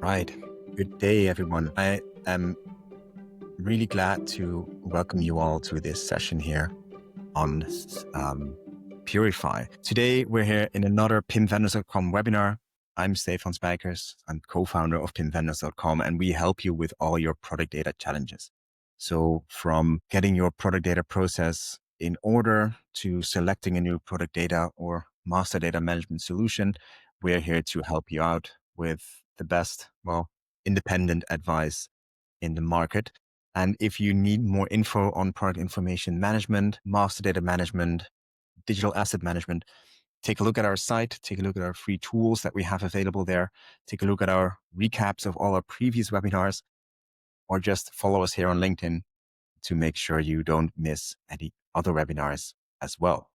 Right. Good day, everyone. I am really glad to welcome you all to this session here on Purify. Today, we're here in another PIMVendors.com webinar. I'm Stephan Spijkers. I'm co-founder of PIMVendors.com, and we help you with all your product data challenges. So from getting your product data process in order to selecting a new product data or master data management solution, we're here to help you out with the best, independent advice in the market. And if you need more info on product information management, master data management, digital asset management, take a look at our site, take a look at our free tools that we have available there, take a look at our recaps of all our previous webinars, or just follow us here on LinkedIn to make sure you don't miss any other webinars as well.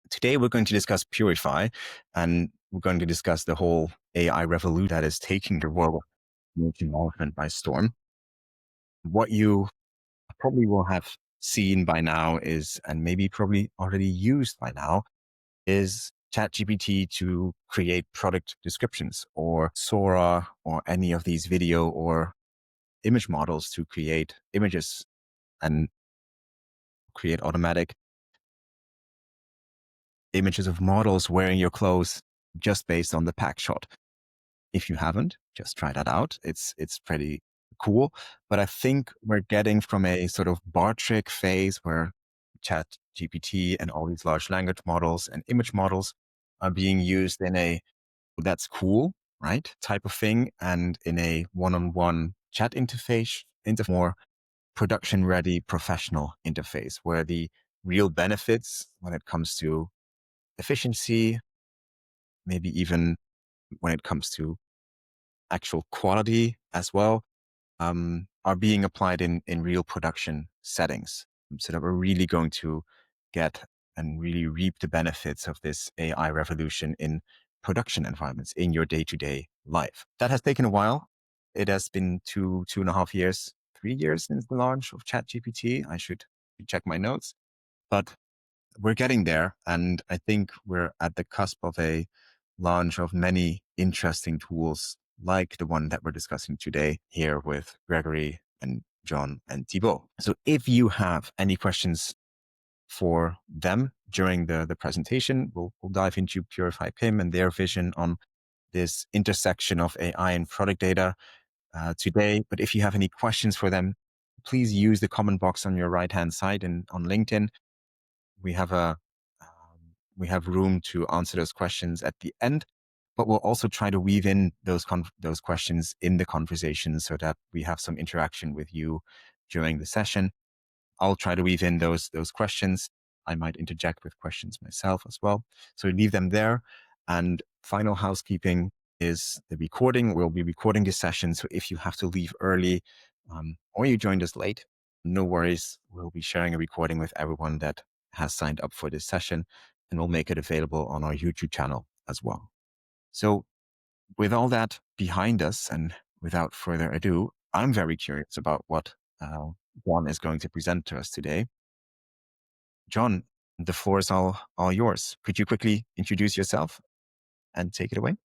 Today, we're going to discuss Purify, and we're going to discuss the whole AI revolution that is taking the world of information management by storm. What you probably will have seen by now is, and maybe probably already used by now, is ChatGPT to create product descriptions, or Sora, or any of these video or image models to create images and create automatic images of models wearing your clothes just based on the pack shot. If you haven't, just try that out. It's pretty cool. But I think we're getting from a sort of bar trick phase where ChatGPT and all these large language models and image models are being used in a that's cool, right, type of thing, and in a one-on-one chat interface, into more production-ready professional interface, where the real benefits when it comes to efficiency, maybe even when it comes to actual quality as well, are being applied in real production settings, so that we're really going to get and really reap the benefits of this AI revolution in production environments in your day-to-day life. That has taken a while. It has been 2.5 years, 3 years since the launch of ChatGPT. I should check my notes, but we're getting there. And I think we're at the cusp of a launch of many interesting tools like the one that we're discussing today here with Gregory and John and Thibault. So if you have any questions for them during the presentation, we'll dive into Purify PIM and their vision on this intersection of AI and product data today. But if you have any questions for them, please use the comment box on your right-hand side and on LinkedIn. We have we have room to answer those questions at the end, but we'll also try to weave in those questions in the conversation so that we have some interaction with you during the session. I'll try to weave in those questions. I might interject with questions myself as well. So leave them there. And final housekeeping is the recording. We'll be recording this session. So if you have to leave early or you joined us late, no worries. We'll be sharing a recording with everyone that has signed up for this session, and we'll make it available on our YouTube channel as well. So with all that behind us, and without further ado, I'm very curious about what John is going to present to us today. John, the floor is all yours. Could you quickly introduce yourself and take it away?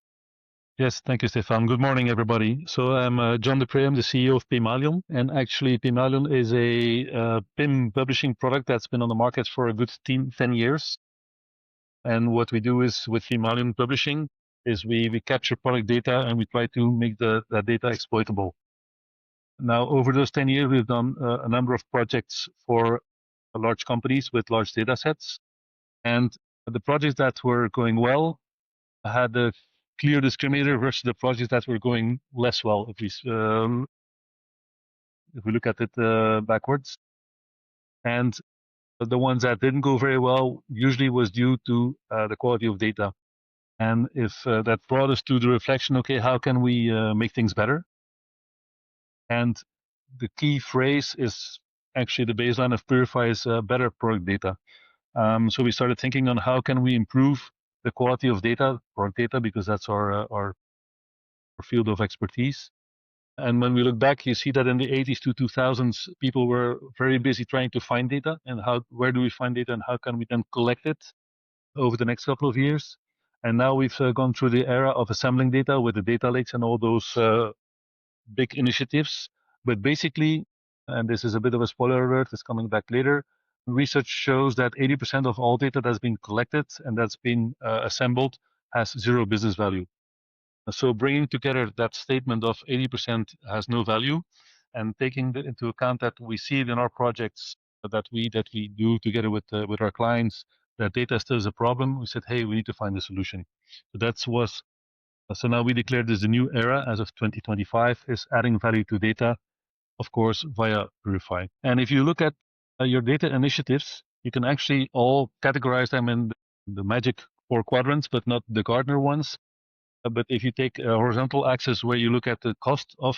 Yes, thank you, Stefan. Good morning, everybody. So I'm John Deprez. I'm the CEO of Pimalion, and actually Pimalion is a PIM publishing product that's been on the market for a good 10 years. And what we do is with Pimalion Publishing is we capture product data and we try to make that data exploitable. Now, over those 10 years, we've done a number of projects for large companies with large data sets. And the projects that were going well had a clear discriminator versus the projects that were going less well, if we look at it backwards. And the ones that didn't go very well usually was due to the quality of data. And if that brought us to the reflection, okay, how can we make things better? And the key phrase is actually the baseline of Purify is better product data. So we started thinking on how can we improve the quality of data, product data, because that's our field of expertise. And when we look back, you see that in the 80s to 2000s, people were very busy trying to find data and where do we find data and how can we then collect it over the next couple of years. And now we've gone through the era of assembling data with the data lakes and all those big initiatives. But basically, and this is a bit of a spoiler alert, it's coming back later, research shows that 80% of all data that's been collected and that's been assembled has zero business value. So bringing together that statement of 80% has no value and taking into account that we see it in our projects that we do together with our clients, that data still is a problem, we said, hey, we need to find a solution. So now we declared this the new era as of 2025 is adding value to data, of course, via Purify. And if you look at your data initiatives, you can actually all categorize them in the magic 4 quadrants, but not the Gartner ones. But if you take a horizontal axis where you look at the cost of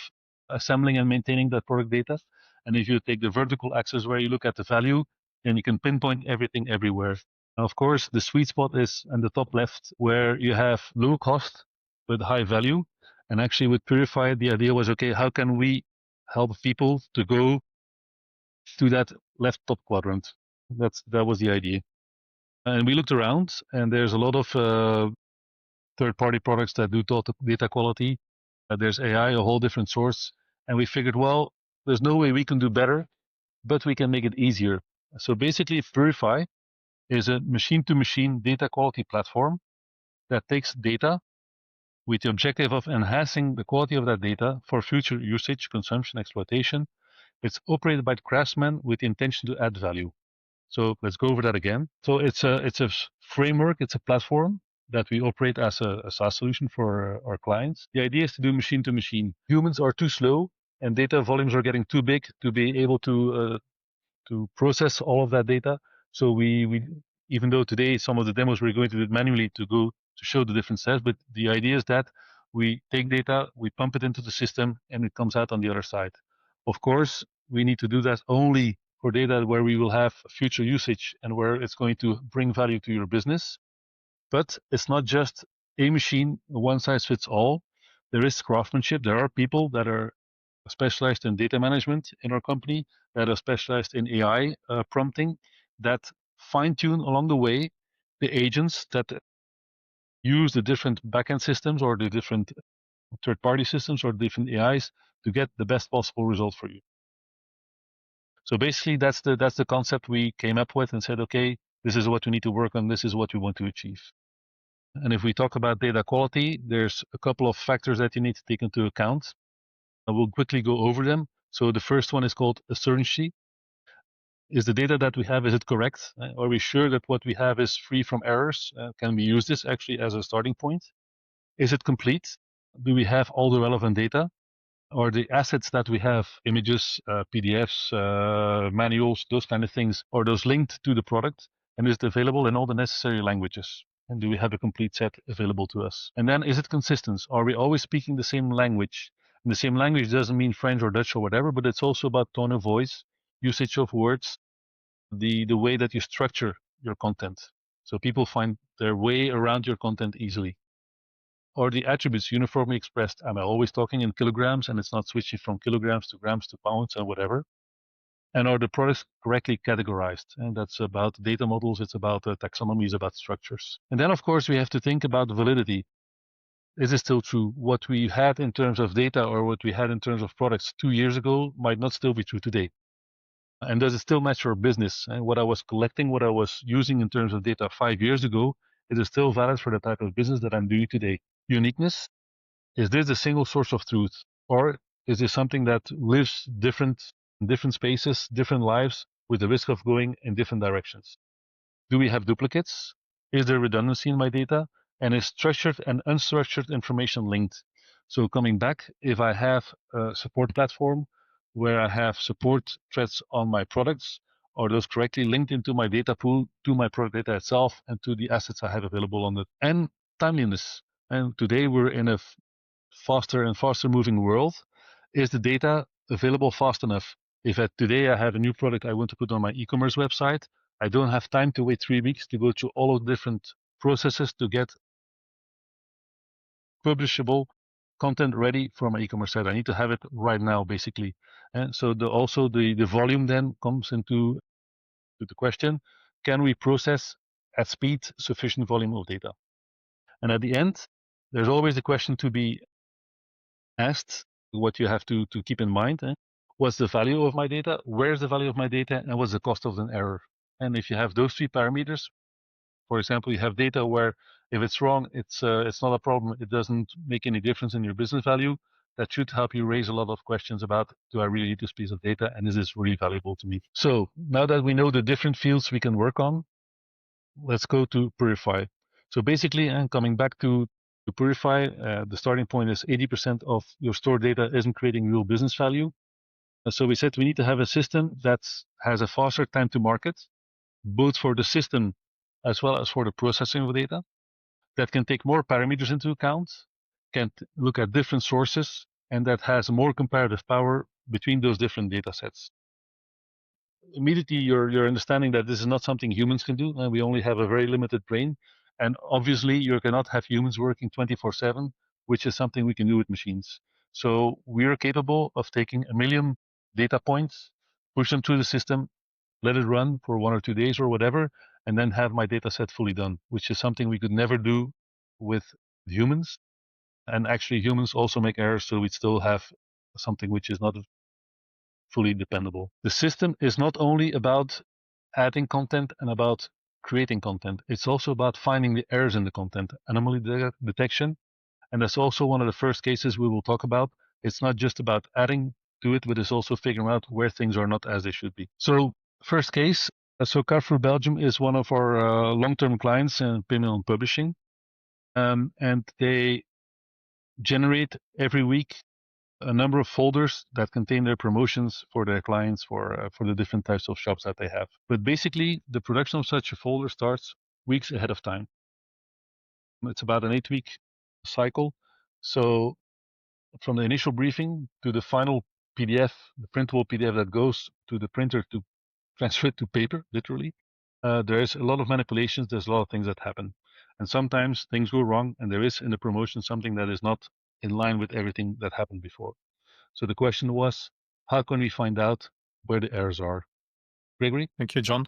assembling and maintaining that product data, and if you take the vertical axis where you look at the value, then you can pinpoint everything everywhere. Now, of course, the sweet spot is in the top left where you have low cost but high value. And actually with Purify, the idea was, okay, how can we help people to go to that left top quadrant? That was the idea. And we looked around and there's a lot of third-party products that do data quality. There's AI, a whole different source. And we figured, well, there's no way we can do better, but we can make it easier. So basically, Purify is a machine-to-machine data quality platform that takes data with the objective of enhancing the quality of that data for future usage, consumption, exploitation. It's operated by the craftsman with the intention to add value. So let's go over that again. So it's a framework, it's a platform that we operate as a SaaS solution for our clients. The idea is to do machine to machine. Humans are too slow and data volumes are getting too big to be able to process all of that data. So we even though today some of the demos we're going to do it manually to show the different steps, but the idea is that we take data, we pump it into the system, and it comes out on the other side. Of course, we need to do that only for data where we will have future usage and where it's going to bring value to your business. But it's not just a machine, one size fits all. There is craftsmanship. There are people that are specialized in data management in our company, that are specialized in AI prompting, that fine tune along the way the agents that use the different backend systems or the different third-party systems or different AIs to get the best possible result for you. So basically, that's the concept we came up with and said, okay, this is what we need to work on. This is what we want to achieve. And if we talk about data quality, there's a couple of factors that you need to take into account. I will quickly go over them. So the first one is called assurancy. Is the data that we have, is it correct? Are we sure that what we have is free from errors? Can we use this actually as a starting point? Is it complete? Do we have all the relevant data? Are the assets that we have, images, PDFs, manuals, those kind of things, are those linked to the product? And is it available in all the necessary languages? And do we have a complete set available to us? And then is it consistent? Are we always speaking the same language? And the same language doesn't mean French or Dutch or whatever, but it's also about tone of voice, usage of words, the way that you structure your content. So people find their way around your content easily. Are the attributes uniformly expressed? Am I always talking in kilograms and it's not switching from kilograms to grams to pounds and whatever? And are the products correctly categorized? And that's about data models, it's about taxonomies, about structures. And then, of course, we have to think about validity. Is it still true? What we had in terms of data or what we had in terms of products 2 years ago might not still be true today. And does it still match our business? And what I was collecting, what I was using in terms of data 5 years ago, is it still valid for the type of business that I'm doing today? Uniqueness. Is this a single source of truth? Or is this something that lives in different spaces, different lives, with the risk of going in different directions? Do we have duplicates? Is there redundancy in my data? And is structured and unstructured information linked? So coming back, if I have a support platform where I have support threads on my products, are those correctly linked into my data pool, to my product data itself, and to the assets I have available on it? And timeliness. And today we're in a faster and faster moving world. Is the data available fast enough? If today I have a new product I want to put on my e-commerce website, I don't have time to wait 3 weeks to go through all of the different processes to get publishable content ready for my e-commerce site. I need to have it right now, basically. And so also the volume then comes into the question: can we process at speed sufficient volume of data? And at the end, there's always a question to be asked, what you have to keep in mind. What's the value of my data? Where's the value of my data? And what's the cost of an error? And if you have those three parameters, for example, you have data where if it's wrong, it's not a problem. It doesn't make any difference in your business value. That should help you raise a lot of questions about, do I really need this piece of data? And is this really valuable to me? So now that we know the different fields we can work on, let's go to Purify. So basically, and coming back to Purify, the starting point is 80% of your stored data isn't creating real business value. And so we said we need to have a system that has a faster time to market, both for the system as well as for the processing of data, that can take more parameters into account, can look at different sources, and that has more comparative power between those different data sets. Immediately, you're understanding that this is not something humans can do, and we only have a very limited brain. And obviously, you cannot have humans working 24/7, which is something we can do with machines. So we are capable of taking 1 million data points, push them through the system, let it run for 1 or 2 days or whatever, and then have my data set fully done, which is something we could never do with humans. And actually, humans also make errors, so we still have something which is not fully dependable. The system is not only about adding content and about creating content. It's also about finding the errors in the content, anomaly detection. And that's also one of the first cases we will talk about. It's not just about adding to it, but it's also figuring out where things are not as they should be. So first case, so Carrefour Belgium is one of our long-term clients in payment publishing. And they generate every week a number of folders that contain their promotions for their clients for the different types of shops that they have. But basically, the production of such a folder starts weeks ahead of time. It's about an 8-week cycle. So from the initial briefing to the final PDF, the printable PDF that goes to the printer to transfer it to paper, literally, there's a lot of manipulations. There's a lot of things that happen. And sometimes things go wrong, and there is in the promotion something that is not in line with everything that happened before. So the question was, how can we find out where the errors are? Gregory? Thank you, John.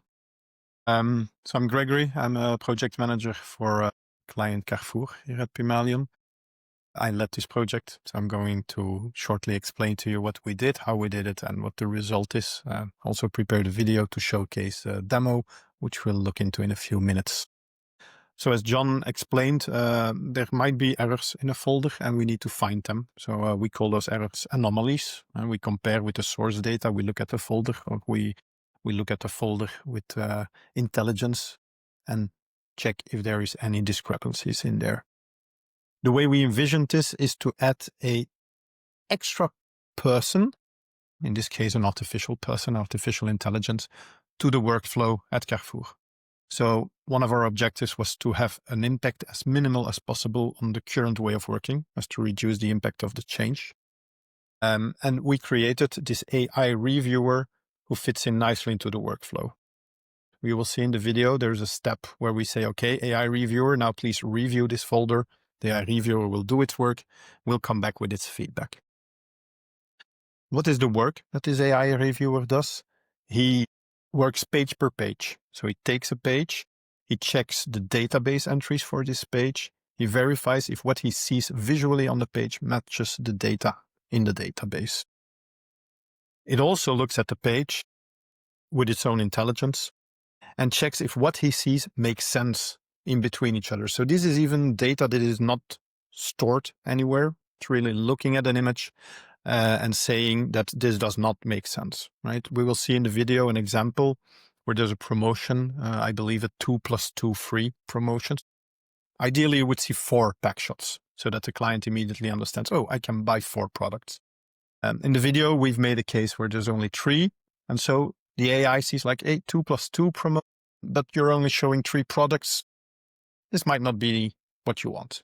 So I'm Gregory. I'm a project manager for client Carrefour here at Pimalion. I led this project, so I'm going to shortly explain to you what we did, how we did it, and what the result is. Also prepared a video to showcase a demo, which we'll look into in a few minutes. So as John explained, there might be errors in a folder and we need to find them. So we call those errors anomalies, and we compare with the source data. We look at the folder, or we look at the folder with intelligence and check if there is any discrepancies in there. The way we envisioned this is to add a extra person, in this case an artificial person, artificial intelligence, to the workflow at Carrefour. So one of our objectives was to have an impact as minimal as possible on the current way of working, as to reduce the impact of the change. And we created this AI reviewer who fits in nicely into the workflow. We will see in the video, there's a step where we say, okay, AI reviewer, now please review this folder. The AI reviewer will do its work. We'll come back with its feedback. What is the work that this AI reviewer does? He works page per page. So he takes a page, he checks the database entries for this page, he verifies if what he sees visually on the page matches the data in the database. It also looks at the page with its own intelligence and checks if what he sees makes sense in between each other. So this is even data that is not stored anywhere. It's really looking at an image and saying that this does not make sense, right? We will see in the video an example where there's a promotion, I believe a 2+2 free promotion. Ideally, you would see 4 pack shots so that the client immediately understands, oh, I can buy 4 products. In the video, we've made a case where there's only 3. And so the AI sees like, hey, 2+2 promo, but you're only showing 3 products. This might not be what you want.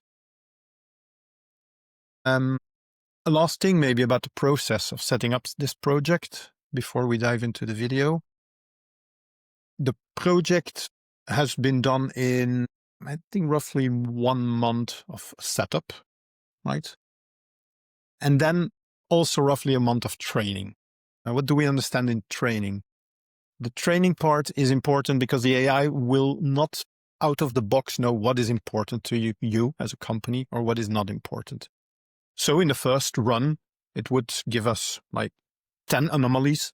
A last thing maybe about the process of setting up this project before we dive into the video. The project has been done in, I think, roughly 1 month of setup, right? And then also roughly a month of training. Now, what do we understand in training? The training part is important because the AI will not out of the box know what is important to you as a company or what is not important. So in the first run, it would give us like 10 anomalies,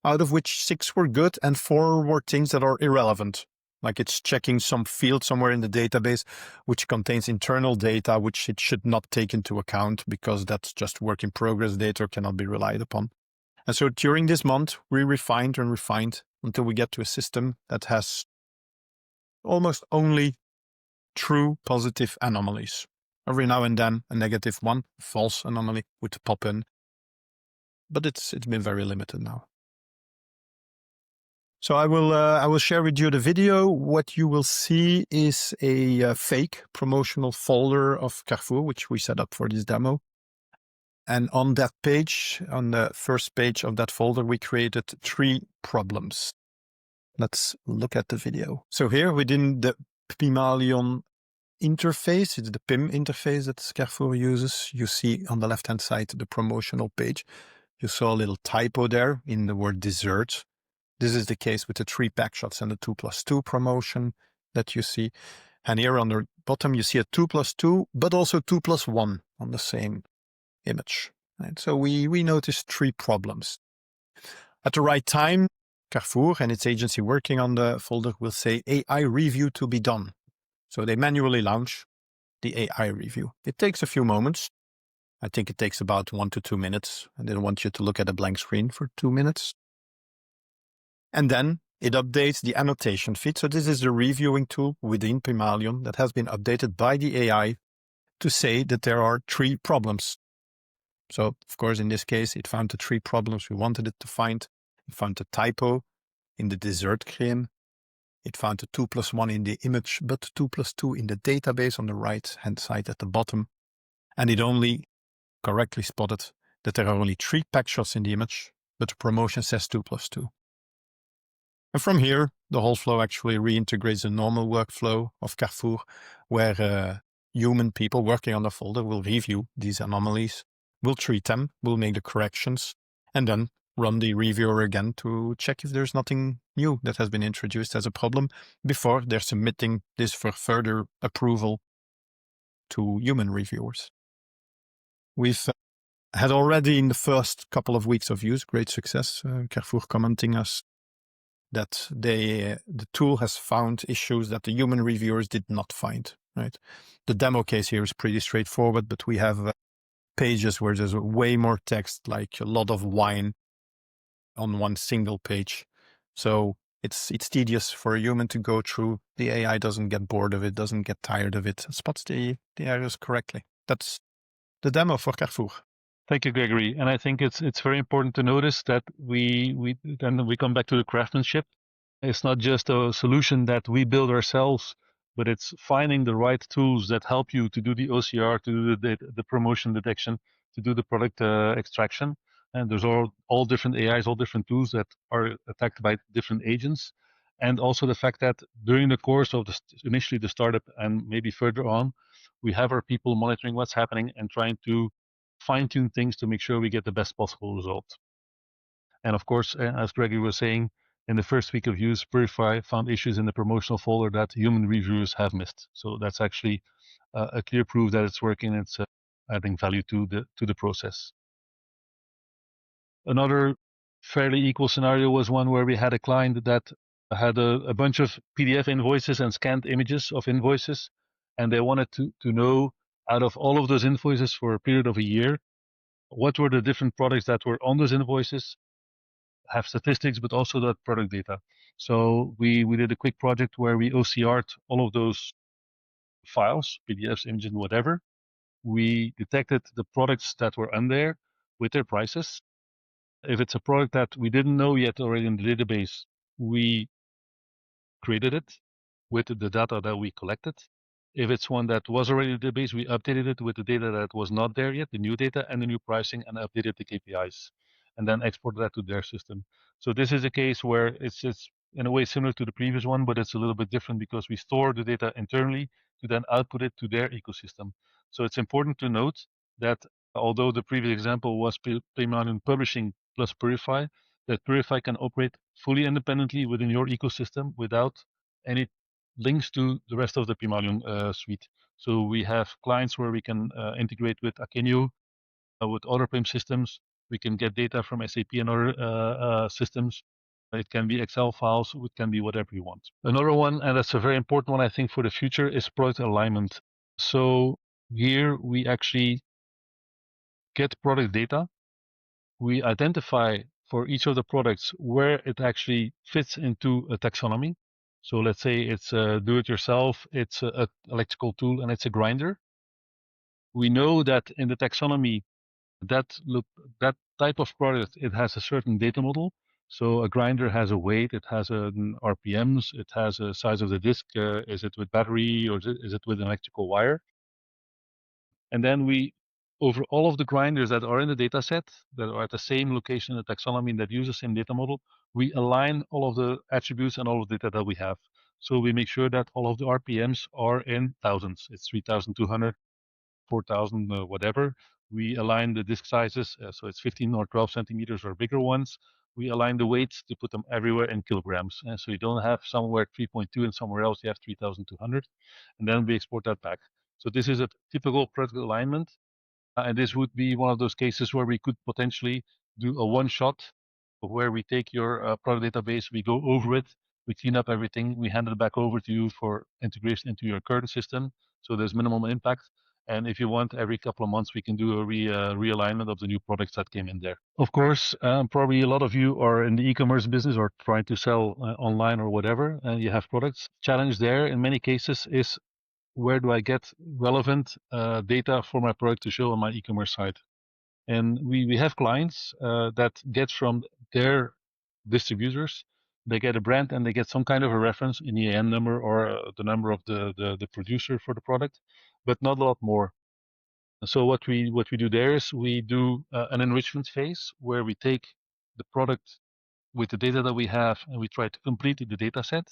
out of which 6 were good and 4 were things that are irrelevant. Like it's checking some field somewhere in the database, which contains internal data, which it should not take into account because that's just work in progress data, cannot be relied upon. And so during this month, we refined and refined until we get to a system that has almost only true positive anomalies. Every now and then a negative one, false anomaly would pop in, but it's been very limited now. So I will share with you the video. What you will see is a fake promotional folder of Carrefour, which we set up for this demo. And on that page, on the first page of that folder, we created 3 problems. Let's look at the video. So here within the Pymalion interface, it's the PIM interface that Carrefour uses. You see on the left-hand side the promotional page. You saw a little typo there in the word dessert. This is the case with the 3 pack shots and the 2+2 promotion that you see. And here on the bottom, you see a 2+2, but also 2+1 on the same image. Right? So we noticed 3 problems. At the right time, Carrefour and its agency working on the folder will say AI review to be done. So they manually launch the AI review. It takes a few moments. I think it takes about 1 to 2 minutes. And they want you to look at a blank screen for 2 minutes. And then it updates the annotation feed. So this is the reviewing tool within Pymalion that has been updated by the AI to say that there are 3 problems. So, of course, in this case, it found the 3 problems we wanted it to find. It found the typo in the dessert crème. It found the 2+1 in the image, but 2+2 in the database on the right-hand side at the bottom. And it only correctly spotted that there are only 3 pack shots in the image, but the promotion says 2+2. And from here, the whole flow actually reintegrates the normal workflow of Carrefour, where human people working on the folder will review these anomalies, will treat them, will make the corrections, and then run the reviewer again to check if there's nothing new that has been introduced as a problem before they're submitting this for further approval to human reviewers. We've had already in the first couple of weeks of use, great success, Carrefour commenting us that the tool has found issues that the human reviewers did not find, right? The demo case here is pretty straightforward, but we have pages where there's way more text, like a lot of wine on one single page. So it's tedious for a human to go through. The AI doesn't get bored of it, doesn't get tired of it, spots the errors correctly. That's the demo for Carrefour. Thank you, Gregory. And I think it's very important to notice that we come back to the craftsmanship. It's not just a solution that we build ourselves, but it's finding the right tools that help you to do the OCR, to do the promotion detection, to do the product extraction. And there's all different AIs, all different tools that are attacked by different agents. And also the fact that during the course of initially the startup and maybe further on, we have our people monitoring what's happening and trying to fine-tune things to make sure we get the best possible result. And of course, as Gregory was saying, in the first week of use, Purify found issues in the promotional folder that human reviewers have missed. So that's actually a clear proof that it's working. It's adding value to the process. Another fairly equal scenario was one where we had a client that had a bunch of PDF invoices and scanned images of invoices, and they wanted to know, out of all of those invoices for a period of a year, what were the different products that were on those invoices, have statistics, but also that product data. So we did a quick project where we OCR'd all of those files, PDFs, images, whatever. We detected the products that were on there with their prices. If it's a product that we didn't know yet already in the database, we created it with the data that we collected. If it's one that was already in the database, we updated it with the data that was not there yet, the new data and the new pricing, and updated the KPIs, and then exported that to their system. So this is a case where it's in a way similar to the previous one, but it's a little bit different because we store the data internally to then output it to their ecosystem. So it's important to note that although the previous example was Pymalion publishing plus Purify, that Purify can operate fully independently within your ecosystem without any links to the rest of the Pimalion suite. So we have clients where we can integrate with Akeneo, with other PIM systems. We can get data from SAP and other systems. It can be Excel files, it can be whatever you want. Another one, and that's a very important one, I think, for the future, is product alignment. So here we actually get product data. We identify for each of the products where it actually fits into a taxonomy. So let's say it's a do-it-yourself, it's an electrical tool, and it's a grinder. We know that in the taxonomy, that type of product, it has a certain data model. So a grinder has a weight, it has an RPMs, it has a size of the disk. Is it with battery or is it with an electrical wire? And then we, over all of the grinders that are in the data set, that are at the same location in the taxonomy that use the same data model, we align all of the attributes and all of the data that we have. So we make sure that all of the RPMs are in thousands. It's 3,200, 4,000, whatever. We align the disk sizes, so it's 15 or 12 centimeters or bigger ones. We align the weights to put them everywhere in kilograms. And so you don't have somewhere 3.2 and somewhere else you have 3,200. And then we export that back. So this is a typical product alignment. And this would be one of those cases where we could potentially do a one-shot, where we take your product database, we go over it, we clean up everything, we hand it back over to you for integration into your current system. So there's minimum impact. And if you want, every couple of months, we can do a realignment of the new products that came in there. Of course, probably a lot of you are in the e-commerce business or trying to sell online or whatever, and you have products. Challenge there in many cases is, where do I get relevant data for my product to show on my e-commerce site? And we have clients that get from their distributors, they get a brand and they get some kind of a reference, an EAN number or the number of the producer for the product, but not a lot more. So what we do there is we do an enrichment phase where we take the product with the data that we have and we try to complete the data set.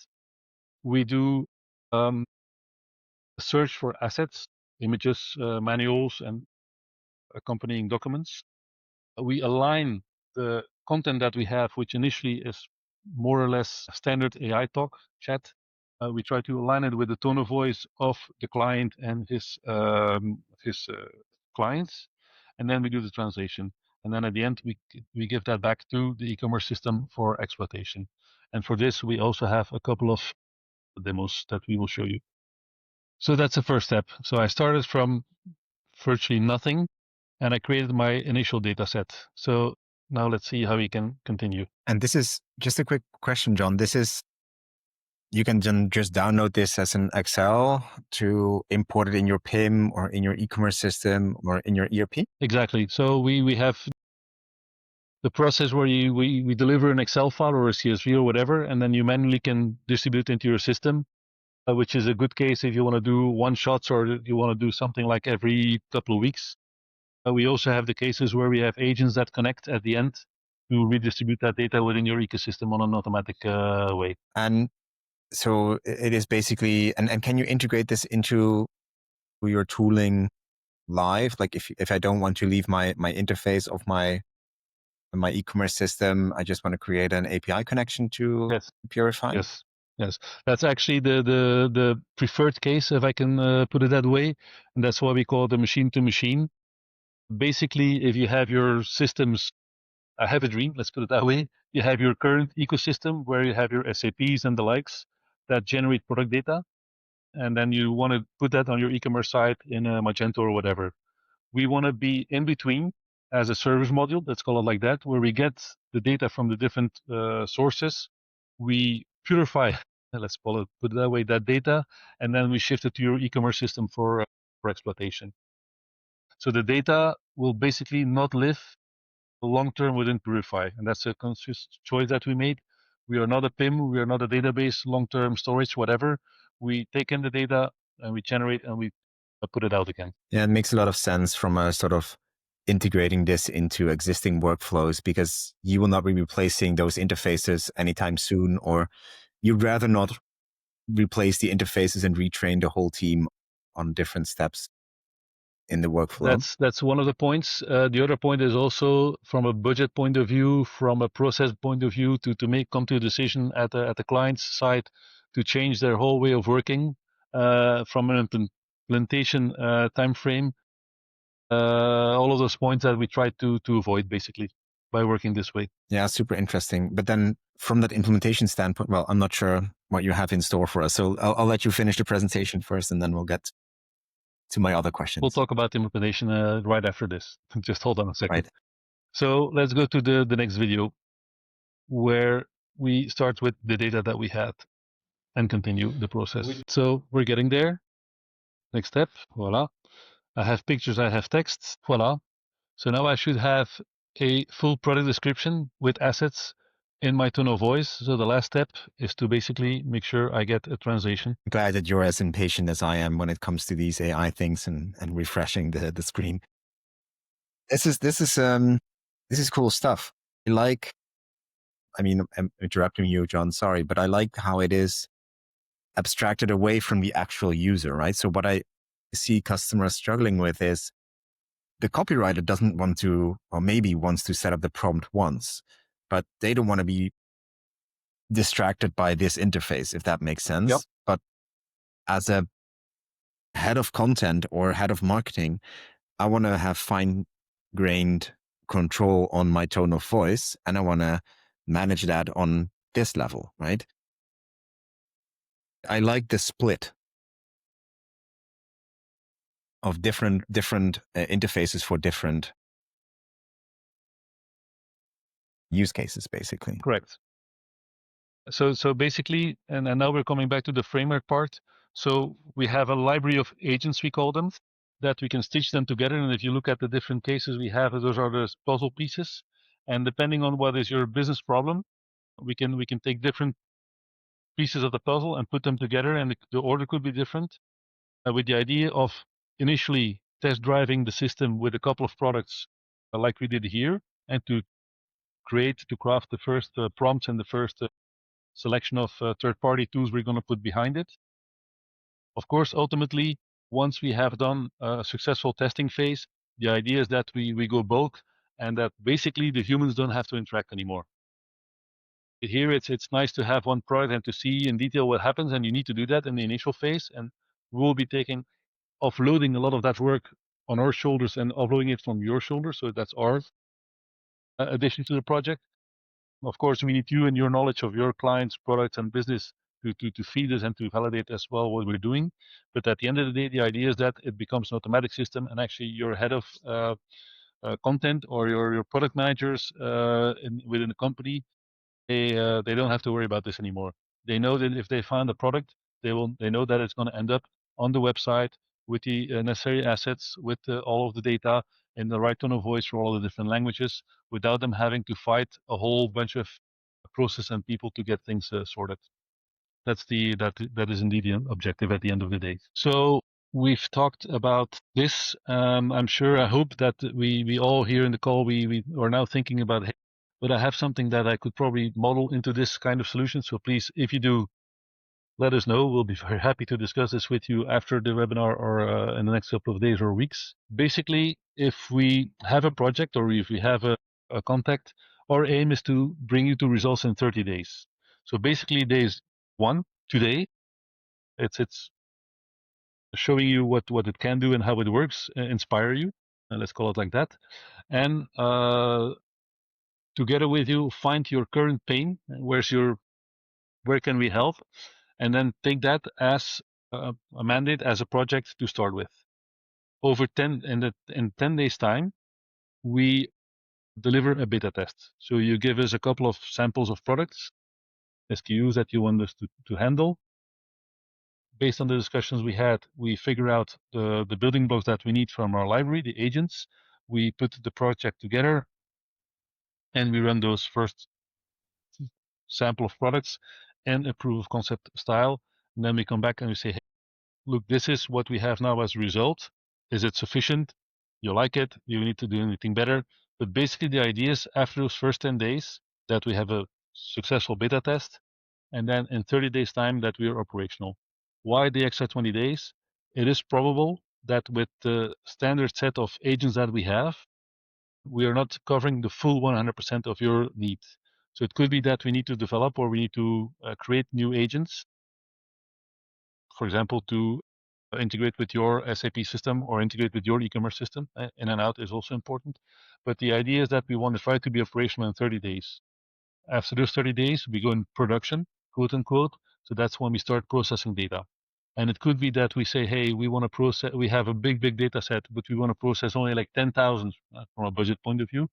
We do search for assets, images, manuals, and accompanying documents. We align the content that we have, which initially is more or less standard AI talk chat. We try to align it with the tone of voice of the client and his clients, and then we do the translation. And then at the end, we give that back to the e-commerce system for exploitation. And for this, we also have a couple of demos that we will show you. So that's the first step. So I started from virtually nothing, and I created my initial data set. So now let's see how we can continue. And this is just a quick question, John. This is, you can just download this as an Excel to import it in your PIM or in your e-commerce system or in your ERP? Exactly. So we have the process where we deliver an Excel file or a CSV or whatever, and then you manually can distribute into your system, which is a good case if you want to do one shots or you want to do something like every couple of weeks. We also have the cases where we have agents that connect at the end to redistribute that data within your ecosystem on an automatic way. And so it is basically, and can you integrate this into your tooling live? Like if I don't want to leave my interface of my e-commerce system, I just want to create an API connection to Purify? Yes. That's actually the preferred case, if I can put it that way. And that's why we call it the machine to machine. Basically, if you have your systems, I have a dream, let's put it that way. You have your current ecosystem where you have your SAPs and the likes that generate product data. And then you want to put that on your e-commerce site in a Magento or whatever. We want to be in between as a service module, let's call it like that, where we get the data from the different sources. We purify, let's put it that way, that data, and then we shift it to your e-commerce system for exploitation. So the data will basically not live long-term within Purify, and that's a conscious choice that we made. We are not a PIM, we are not a database, long-term storage, whatever. We take in the data and we generate and we put it out again. Yeah, it makes a lot of sense from a sort of integrating this into existing workflows, because you will not be replacing those interfaces anytime soon, or you'd rather not replace the interfaces and retrain the whole team on different steps in the workflow. That's one of the points. The other point is also from a budget point of view, from a process point of view, to come to a decision at the client's side to change their whole way of working from an implementation time frame. All of those points that we try to avoid basically by working this way. Yeah, super interesting. But then from that implementation standpoint, well, I'm not sure what you have in store for us. So I'll let you finish the presentation first, and then we'll get to my other questions. We'll talk about the implementation right after this. Just hold on a second. Right. So let's go to the next video where we start with the data that we had and continue the process. So we're getting there. Next step, voila. I have pictures, I have text, voila. So now I should have a full product description with assets in my tone of voice. So the last step is to basically make sure I get a translation. I'm glad that you're as impatient as I am when it comes to these AI things and refreshing the screen. This is cool stuff. I'm interrupting you, John, sorry, but I like how it is abstracted away from the actual user, right? So what I see customers struggling with is the copywriter doesn't want to, or maybe wants to set up the prompt once, but they don't want to be distracted by this interface, if that makes sense. Yep. But as a head of content or head of marketing, I want to have fine-grained control on my tone of voice, and I want to manage that on this level, right? I like the split of different interfaces for different use cases, basically. Correct. So basically, and now we're coming back to the framework part. So we have a library of agents, we call them, that we can stitch them together. And if you look at the different cases we have, those are the puzzle pieces. And depending on what is your business problem, we can take different pieces of the puzzle and put them together, and the order could be different, with the idea of initially test driving the system with a couple of products like we did here, and to craft the first prompts and the first selection of third-party tools we're going to put behind it. Of course, ultimately, once we have done a successful testing phase, the idea is that we go bulk, and that basically the humans don't have to interact anymore. Here it's nice to have one product and to see in detail what happens, and you need to do that in the initial phase, and we'll be offloading a lot of that work on our shoulders and offloading it from your shoulders. So that's our addition to the project. Of course, we need you and your knowledge of your clients, products, and business to feed us and to validate as well what we're doing. But at the end of the day, the idea is that it becomes an automatic system, and actually your head of content or your product managers within the company, they don't have to worry about this anymore. They know that if they find a product, they know that it's going to end up on the website with the necessary assets, with all of the data in the right tone of voice for all the different languages, without them having to fight a whole bunch of process and people to get things sorted. That is indeed the objective at the end of the day. So we've talked about this. I hope that we all here in the call, we are now thinking about, hey, but I have something that I could probably model into this kind of solution. So please, if you do, let us know. We'll be very happy to discuss this with you after the webinar or in the next couple of days or weeks. Basically, if we have a project or if we have a contact, our aim is to bring you to results in 30 days. So basically, days 1, today, it's showing you what it can do and how it works, inspire you, let's call it like that. And together with you, find your current pain, where can we help, and then take that as a mandate, as a project to start with. Over 10 days time, we deliver a beta test. So you give us a couple of samples of products, SKUs that you want us to handle. Based on the discussions we had, we figure out the building blocks that we need from our library, the agents. We put the project together, and we run those first sample of products and a proof of concept style. And then we come back and we say, hey, look, this is what we have now as a result. Is it sufficient? You like it? Do you need to do anything better? But basically the idea is after those first 10 days that we have a successful beta test, and then in 30 days time that we are operational. Why the extra 20 days? It is probable that with the standard set of agents that we have, we are not covering the full 100% of your needs. So it could be that we need to develop or we need to create new agents for example, to integrate with your SAP system or integrate with your e-commerce system. In and out is also important. But the idea is that we want to try to be operational in 30 days. After those 30 days, we go in production, quote unquote. So that's when we start processing data. And it could be that we say, hey, we want to process, we have a big data set, but we want to process only like 10,000 from a budget point of view.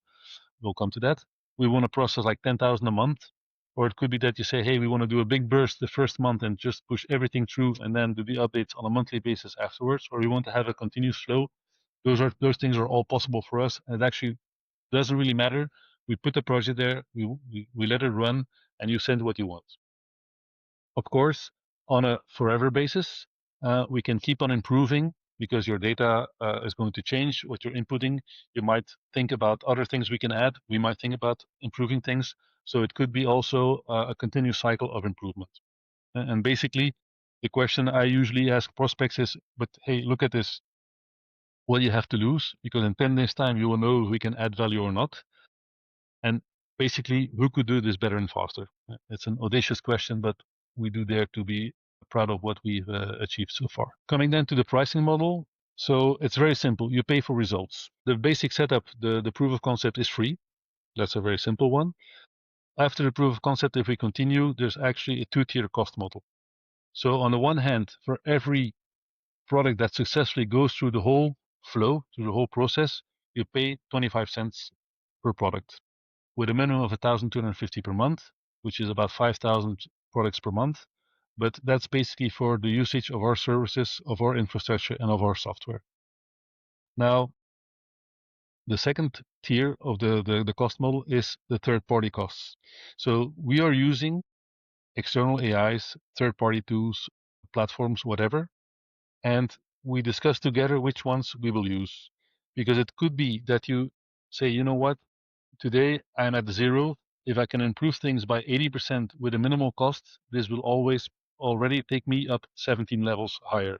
We'll come to that. We want to process like 10,000 a month. Or it could be that you say, hey, we want to do a big burst the first month and just push everything through and then do the updates on a monthly basis afterwards. Or we want to have a continuous flow. Those things are all possible for us. And it actually doesn't really matter. We put the project there, we let it run, and you send what you want. Of course, on a forever basis, we can keep on improving because your data is going to change what you're inputting. You might think about other things we can add. We might think about improving things. So it could be also a continuous cycle of improvement. And basically, the question I usually ask prospects is, but hey, look at this. What do you have to lose? Because in 10 days' time, you will know if we can add value or not. And basically, who could do this better and faster? It's an audacious question, but we do dare to be proud of what we've achieved so far. Coming then to the pricing model. So it's very simple. You pay for results. The basic setup, the proof of concept is free. That's a very simple one. After the proof of concept, if we continue, there's actually a two-tier cost model. So on the one hand, for every product that successfully goes through the whole flow, through the whole process, you pay 25 cents per product, with a minimum of 1,250 per month, which is about 5,000 products per month. But that's basically for the usage of our services, of our infrastructure, and of our software. Now, the second tier of the cost model is the third-party costs. So we are using external AIs, third-party tools, platforms, whatever, and we discuss together which ones we will use. Because it could be that you say, you know what, today I'm at 0. If I can improve things by 80% with a minimal cost, this will already take me up 17 levels higher.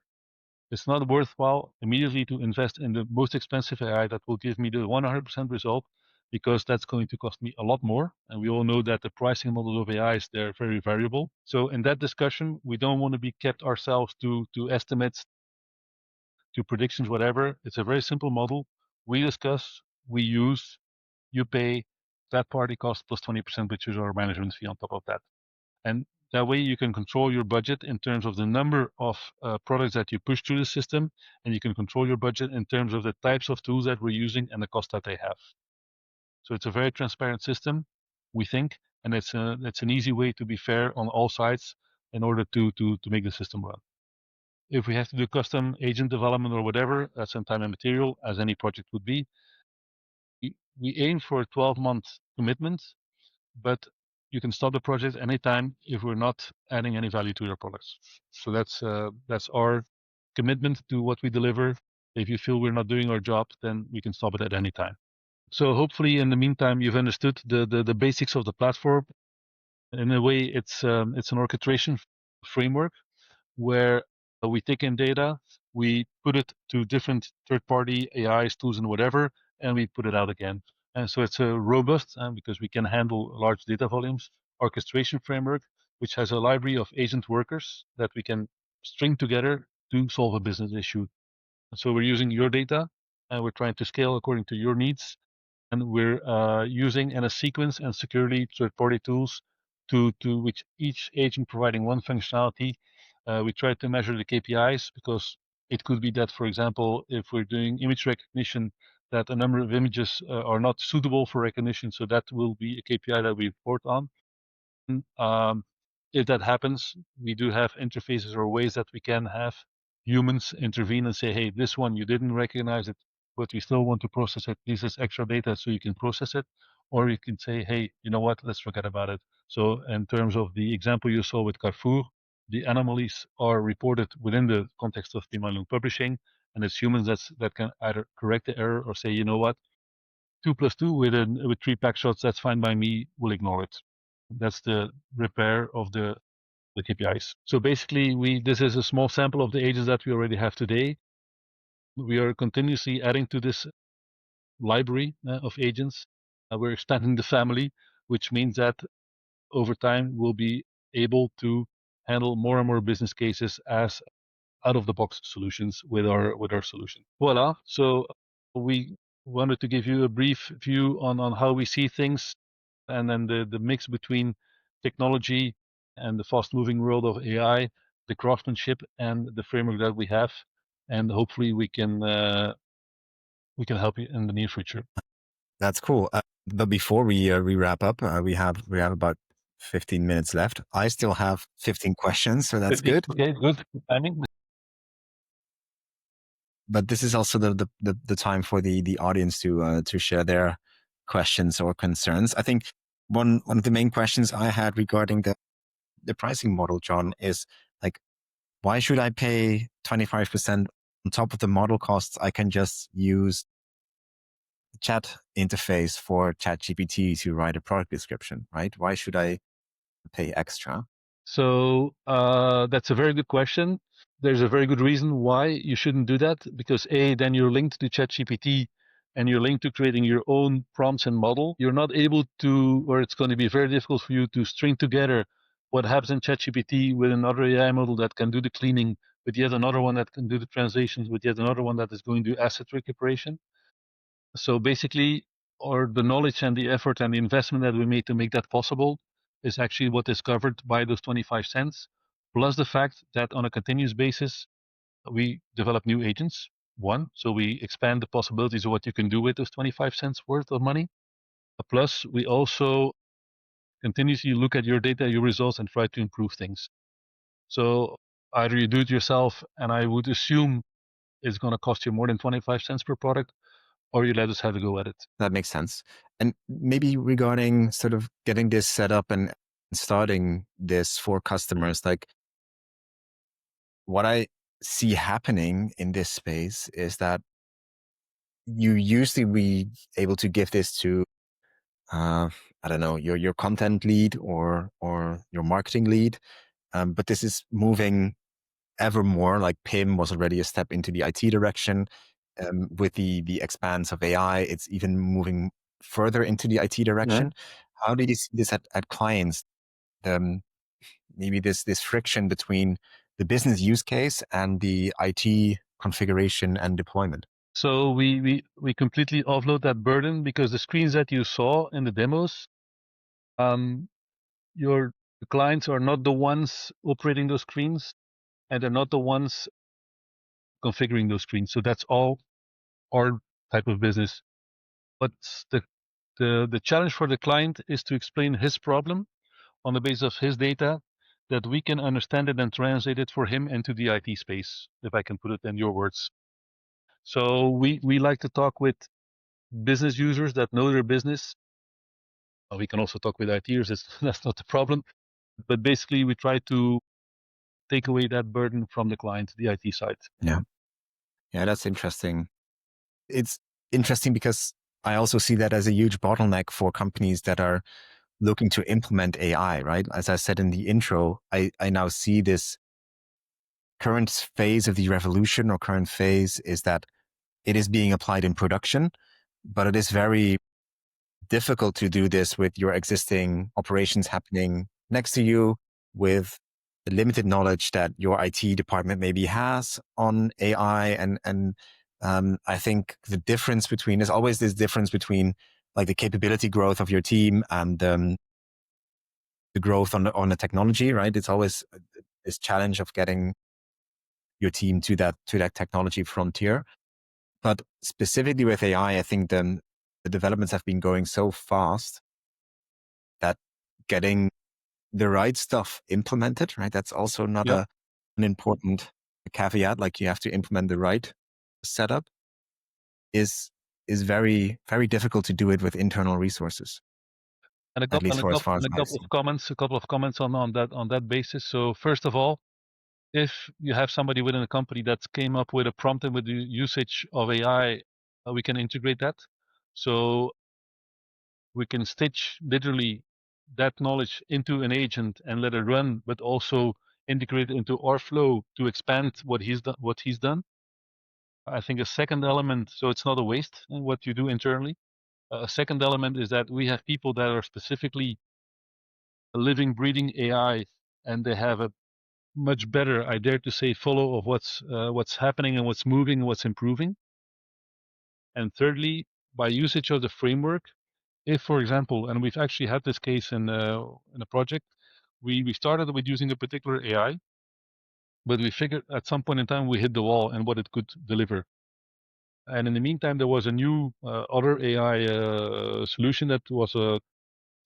It's not worthwhile immediately to invest in the most expensive AI that will give me the 100% result, because that's going to cost me a lot more. And we all know that the pricing model of AI is they're very variable. So in that discussion, we don't want to be kept ourselves to estimates, to predictions, whatever. It's a very simple model. We discuss, we use, you pay that party cost plus 20%, which is our management fee on top of that. And that way you can control your budget in terms of the number of products that you push through the system, and you can control your budget in terms of the types of tools that we're using and the cost that they have. So it's a very transparent system, we think, and it's an easy way to be fair on all sides in order to make the system run. If we have to do custom agent development or whatever, that's some time and material, as any project would be. We aim for a 12-month commitment, but you can stop the project anytime if we're not adding any value to your products. So that's our commitment to what we deliver. If you feel we're not doing our job, then we can stop it at any time. So hopefully, in the meantime, you've understood the basics of the platform. In a way, it's an orchestration framework where we take in data, we put it to different third-party AIs, tools, and whatever, and we put it out again. And so it's a robust, because we can handle large data volumes, orchestration framework, which has a library of agent workers that we can string together to solve a business issue. And so we're using your data, and we're trying to scale according to your needs. And we're using in a sequence and securely third-party tools to which each agent providing one functionality. We try to measure the KPIs, because it could be that, for example, if we're doing image recognition, that a number of images are not suitable for recognition. So that will be a KPI that we report on. If that happens, we do have interfaces or ways that we can have humans intervene and say, hey, this one, you didn't recognize it, but we still want to process it. This is extra data, so you can process it. Or you can say, hey, you know what, let's forget about it. So in terms of the example you saw with Carrefour, the anomalies are reported within the context of Pimalion publishing, and it's humans that can either correct the error or say, you know what, 2 + 2 with 3 pack shots, that's fine by me, we'll ignore it. That's the repair of the KPIs. So basically, this is a small sample of the agents that we already have today. We are continuously adding to this library of agents. We're expanding the family, which means that over time we'll be able to handle more and more business cases as out-of-the-box solutions with our solution. Voila. So we wanted to give you a brief view on how we see things, and then the mix between technology and the fast-moving world of AI, the craftsmanship, and the framework that we have, and hopefully we can help you in the near future. That's cool. But before we wrap up, we have about 15 minutes left. I still have 15 questions, so that's good. Okay, good timing. But this is also the time for the audience to share their questions or concerns. I think one of the main questions I had regarding the pricing model, John, is like, why should I pay 25% on top of the model costs? I can just use chat interface for ChatGPT to write a product description, right? Why should I pay extra? So that's a very good question. There's a very good reason why you shouldn't do that, because then you're linked to ChatGPT and you're linked to creating your own prompts and model. You're not able to, or it's going to be very difficult for you to string together what happens in ChatGPT with another AI model that can do the cleaning, with yet another one that can do the translations, with yet another one that is going to do asset recuperation. So basically, or the knowledge and the effort and the investment that we made to make that possible is actually what is covered by those 25 cents, plus the fact that on a continuous basis, we develop new agents. One, so we expand the possibilities of what you can do with those 25 cents worth of money. Plus, we also continuously look at your data, your results, and try to improve things. So either you do it yourself, and I would assume it's going to cost you more than 25 cents per product, or you let us have a go at it. That makes sense. And maybe regarding sort of getting this set up and starting this for customers, like what I see happening in this space is that you usually be able to give this to, I don't know, your content lead or your marketing lead. But this is moving ever more. Like PIM was already a step into the IT direction. With the expanse of AI, it's even moving further into the IT direction. How do you see this at clients? Maybe this friction between the business use case and the IT configuration and deployment. So we completely offload that burden, because the screens that you saw in the demos, your clients are not the ones operating those screens, and they're not the ones configuring those screens. So that's all our type of business. But the challenge for the client is to explain his problem on the basis of his data, that we can understand it and translate it for him into the IT space, if I can put it in your words. So we like to talk with business users that know their business. We can also talk with ITers. That's not the problem. But basically, we try to take away that burden from the client, the IT side. Yeah, that's interesting. It's interesting because I also see that as a huge bottleneck for companies that are looking to implement AI, right? As I said in the intro, I now see this current phase of the revolution, or current phase, is that it is being applied in production, but it is very difficult to do this with your existing operations happening next to you, with the limited knowledge that your IT department maybe has on AI. And I think the difference between, there's always this difference between like the capability growth of your team and the growth on the technology, right? It's always this challenge of getting your team to that technology frontier. But specifically with AI, I think the developments have been going so fast that getting the right stuff implemented, right? That's also not an important caveat. Like, you have to implement the right setup is very, very difficult to do it with internal resources. And a couple of comments on that basis. So first of all, if you have somebody within a company that came up with a prompt and with the usage of AI, we can integrate that. So we can stitch literally that knowledge into an agent and let it run, but also integrate it into our flow to expand what he's done. I think a second element, so it's not a waste in what you do internally. A second element is that we have people that are specifically living, breathing AI, and they have a much better, I dare to say, follow of what's happening and what's moving and what's improving. And thirdly, by usage of the framework, if, for example, and we've actually had this case in a project, we started with using a particular AI, but we figured at some point in time we hit the wall and what it could deliver. And in the meantime, there was a new other AI solution that was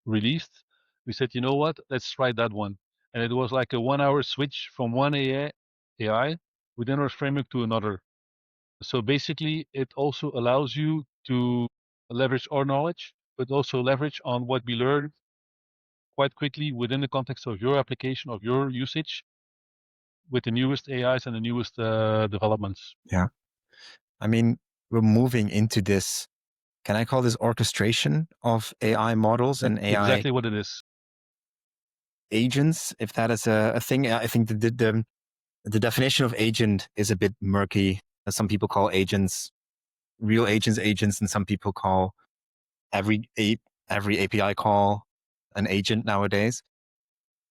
released. We said, you know what, let's try that one. And it was like a 1 hour switch from one AI within our framework to another. So basically, it also allows you to leverage our knowledge, but also leverage on what we learned quite quickly within the context of your application, of your usage, with the newest AIs and the newest developments. Yeah. I mean, we're moving into this, can I call this orchestration of AI models and That's AI exactly what it is. agents, if that is a thing? I think the definition of agent is a bit murky. Some people call agents real agents, and some people call every API call an agent nowadays,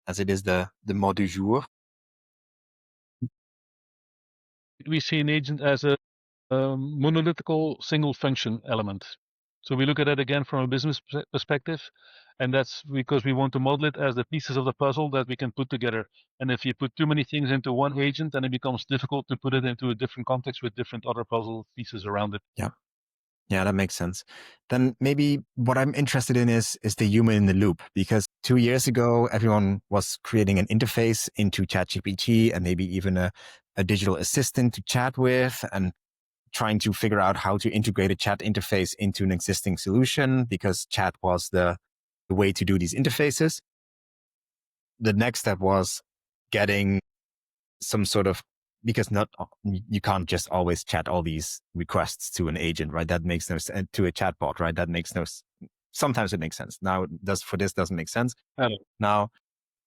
as it is the mot du jour. We see an agent as a monolithical single function element. So we look at it again from a business perspective, and that's because we want to model it as the pieces of the puzzle that we can put together. And if you put too many things into one agent, then it becomes difficult to put it into a different context with different other puzzle pieces around it. Yeah, that makes sense. Then maybe what I'm interested in is the human in the loop, because 2 years ago, everyone was creating an interface into ChatGPT and maybe even a digital assistant to chat with, and trying to figure out how to integrate a chat interface into an existing solution, because chat was the way to do these interfaces. The next step was getting some sort of, because you can't just always chat all these requests to an agent, right? That makes no sense. To a chatbot, right? That makes no. Sometimes it makes sense. Now, doesn't make sense. Now,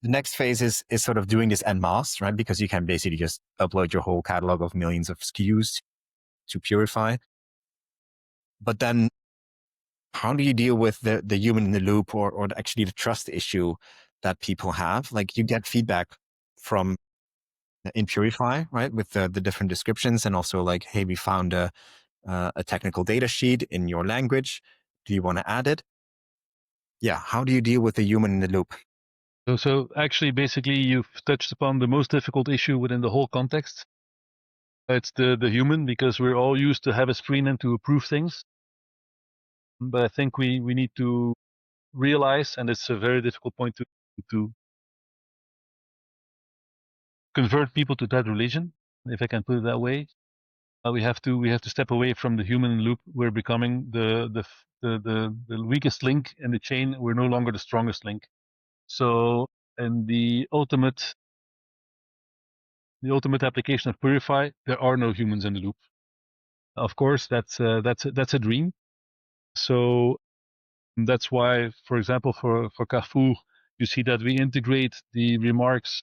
the next phase is sort of doing this en masse, right? Because you can basically just upload your whole catalog of millions of SKUs to Purify. But then, how do you deal with the human in the loop, or actually the trust issue that people have? Like, you get feedback from in Purify, right, with the different descriptions, and also like, hey, we found a technical data sheet in your language. Do you want to add it? Yeah. How do you deal with the human in the loop? So actually, basically, you've touched upon the most difficult issue within the whole context. It's the human, because we're all used to have a screen and to approve things. But I think we need to realize, and it's a very difficult point to convert people to that religion, if I can put it that way. We have to step away from the human loop. We're becoming the weakest link in the chain. We're no longer the strongest link. So, in the ultimate application of Purify, there are no humans in the loop. Of course, that's a dream. So that's why, for example, for Carrefour, you see that we integrate the remarks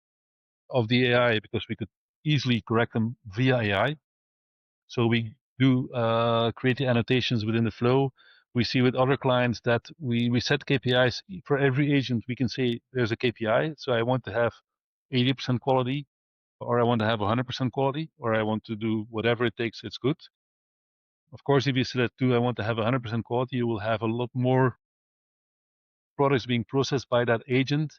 of the AI, because we could easily correct them via AI. So we do create the annotations within the flow. We see with other clients that we set KPIs for every agent. We can say there's a KPI. So I want to have 80% quality, or I want to have 100% quality, or I want to do whatever it takes. It's good. Of course, if you select I want to have 100% quality, you will have a lot more products being processed by that agent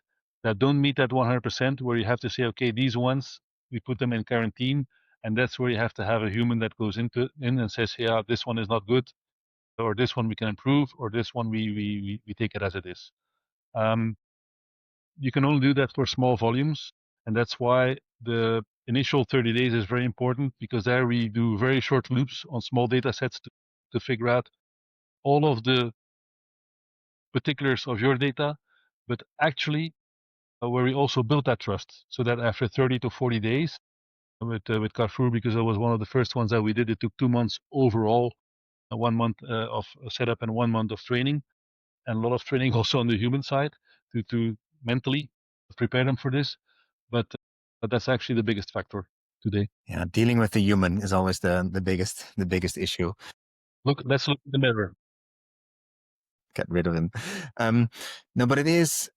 that don't meet that 100%, where you have to say, okay, these ones, we put them in quarantine. And that's where you have to have a human that goes in and says, yeah, this one is not good, or this one we can improve, or this one we take it as it is. You can only do that for small volumes. And that's why the initial 30 days is very important, because there we do very short loops on small data sets to figure out all of the particulars of your data, but actually where we also build that trust, so that after 30 to 40 days with Carrefour, because it was one of the first ones that we did, it took 2 months overall, 1 month of setup and 1 month of training, and a lot of training also on the human side to mentally prepare them for this. But that's actually the biggest factor today. Yeah, dealing with the human is always the biggest issue. Let's look in the mirror. Get rid of him. No, but it is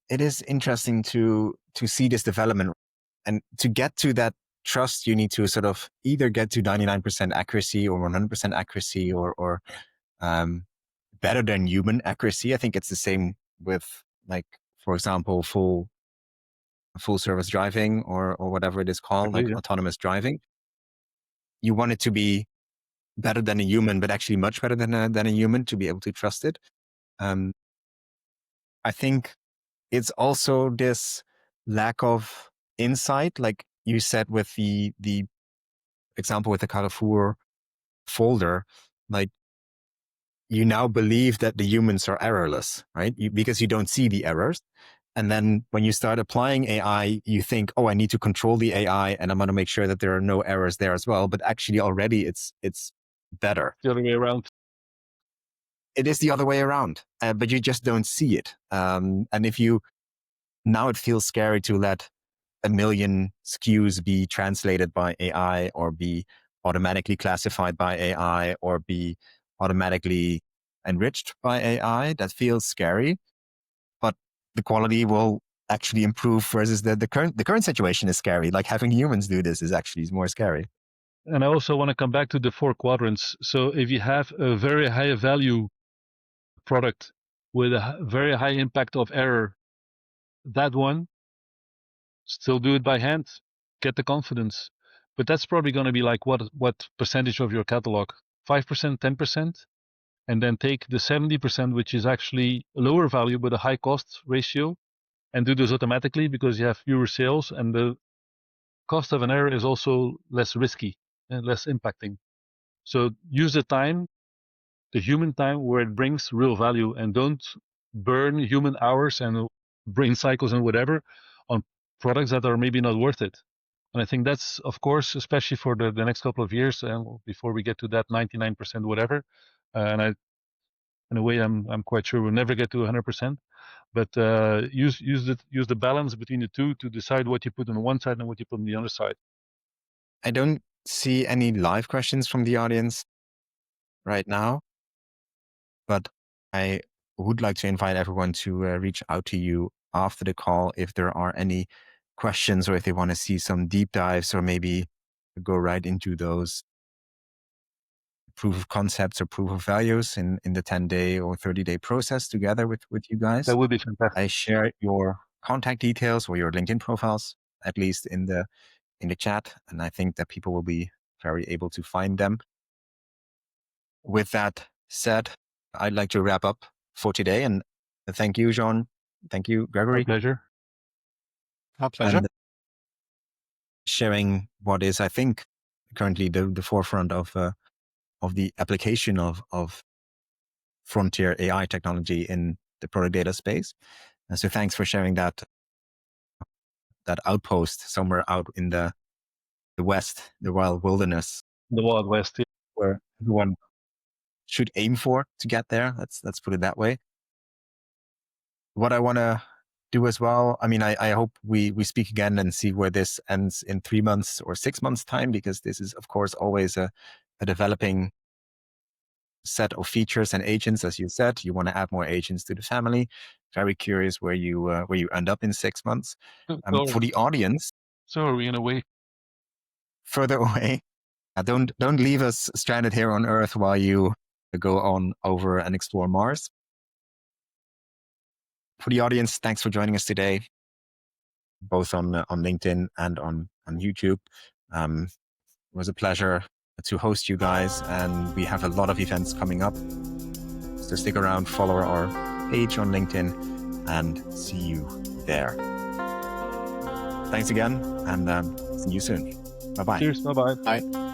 interesting to see this development. And to get to that trust, you need to sort of either get to 99% accuracy or 100% accuracy or better than human accuracy. I think it's the same with, like, for example, full service driving or whatever it is called, like autonomous driving. You want it to be better than a human, but actually much better than a human to be able to trust it. I think it's also this lack of insight, like you said with the example with the Carrefour folder, like you now believe that the humans are errorless, right? Because you don't see the errors. And then when you start applying AI, you think, oh, I need to control the AI and I'm going to make sure that there are no errors there as well. But actually already it's better. The other way around. It is the other way around, but you just don't see it. And now it feels scary to let 1 million SKUs be translated by AI or be automatically classified by AI or be automatically enriched by AI. That feels scary, but the quality will actually improve versus the current situation is scary. Like having humans do this is actually more scary. And I also want to come back to the 4 quadrants. So if you have a very high value product with a very high impact of error, that one, still do it by hand, get the confidence. But that's probably going to be like what percentage of your catalog? 5%, 10%? And then take the 70%, which is actually a lower value but a high cost ratio, and do this automatically because you have fewer sales and the cost of an error is also less risky and less impacting. So use the time, the human time, where it brings real value, and don't burn human hours and brain cycles and whatever on products that are maybe not worth it. And I think that's, of course, especially for the next couple of years, and before we get to that 99% whatever. And in a way, I'm quite sure we'll never get to 100%. But use the balance between the two to decide what you put on one side and what you put on the other side. I don't see any live questions from the audience right now, but I would like to invite everyone to reach out to you after the call if there are any questions or if they want to see some deep dives or maybe go right into those proof of concepts or proof of values in the 10-day or 30-day process together with you guys. That would be fantastic. I share your contact details or your LinkedIn profiles, at least in the chat, and I think that people will be very able to find them. With that said, I'd like to wrap up for today, and thank you, Jean. Thank you, Gregory. My pleasure. Our pleasure. And sharing what is, I think, currently the forefront of the application of frontier AI technology in the product data space. And so thanks for sharing that outpost somewhere out in the West, the wild wilderness. The Wild West. Yeah. Where everyone should aim for to get there. Let's put it that way. What I want to do as well, I mean, I hope we speak again and see where this ends in 3 months or 6 months time, because this is, of course, always a developing set of features and agents. As you said, you want to add more agents to the family. Very curious where you end up in 6 months. For the audience, so are we in a way further away? Don't leave us stranded here on Earth while you go on over and explore Mars. For the audience, thanks for joining us today, both on LinkedIn and on YouTube. It was a pleasure to host you guys, and we have a lot of events coming up. So stick around, follow our page on LinkedIn, and see you there. Thanks again, and see you soon. Bye-bye. Cheers. Bye-bye. Bye.